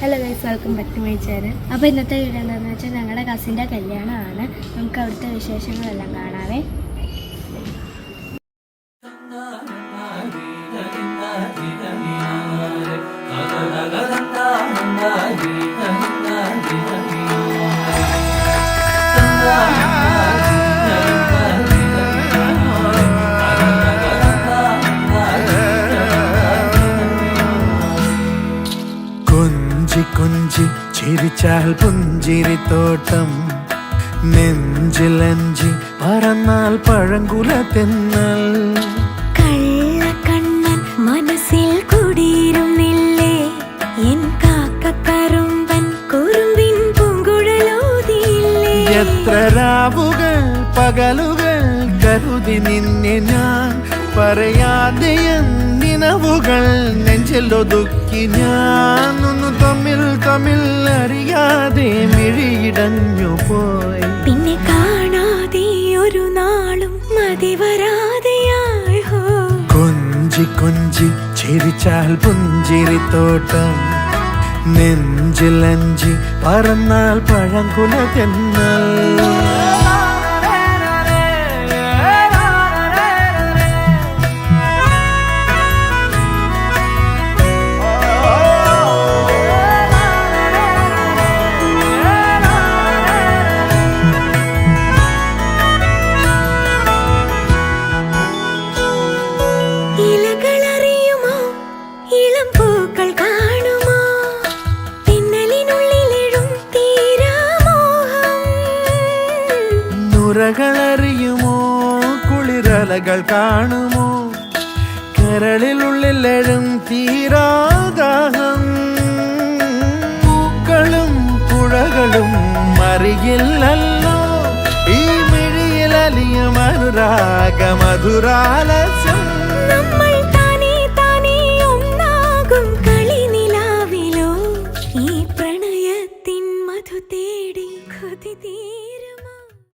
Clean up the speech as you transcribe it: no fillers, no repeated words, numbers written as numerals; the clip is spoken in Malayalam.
Hello guys, welcome back to my channel. അപ്പോൾ ഇന്നത്തെ വീഡിയോ എന്താണെന്ന് വെച്ചാൽ ഞങ്ങളുടെ കസിൻ്റെ കല്യാണമാണ്. നമുക്ക് അവിടുത്തെ വിശേഷങ്ങളെല്ലാം കാണാവേ. കൊഞ്ചി ചിരിച്ചാൽ പുഞ്ചിരിത്തോട്ടം, നെഞ്ചിലഞ്ചി പറന്നാൽ പഴങ്കുല തെന്നൽ. കള്ളക്കണ്ണൻ മനസ്സിൽ കുടിയിരുന്നില്ലേ, എൻ കാക്കക്കറുമ്പൻ കുറുമ്പിൻ പൂങ്കുഴലോതിയില്ലേ. എത്ര രാവുകൾ പകലുകൾ കരുതി നിന്നെ ഞാൻ, പറയാതെ നിനവുകൾ നെഞ്ചിലൊതുക്കി ഞാൻ. ഒന്ന് തമ്മിൽ തമ്മിൽ അറിയാതെ മിഴിയിടഞ്ഞു പോയി, പിന്നെ കാണാതെ ഒരു നാളും മതി വരാതെയായി. കൊഞ്ചി കൊഞ്ചി ചിരിച്ചാൽ പുഞ്ചിരിത്തോട്ടം, നെഞ്ചിലഞ്ചി പറന്നാൽ പഴങ്കുല തെന്നൽ. ഇലകളറിയുമോ, ഇളം പൂക്കൾ കാണുമോ, പിന്നലിനുള്ളിലെഴും തീരാമോഹം. നുരകളറിയുമോ, കുളിരലകൾ കാണുമോ, കരളിലുള്ളിലെഴും തീരാദാഹം. പൂക്കളും പുഴകളും അറിയില്ലല്ലോ, ഈ മിഴിയിലലിയും അനുരാഗ മധുരാലസ്യം.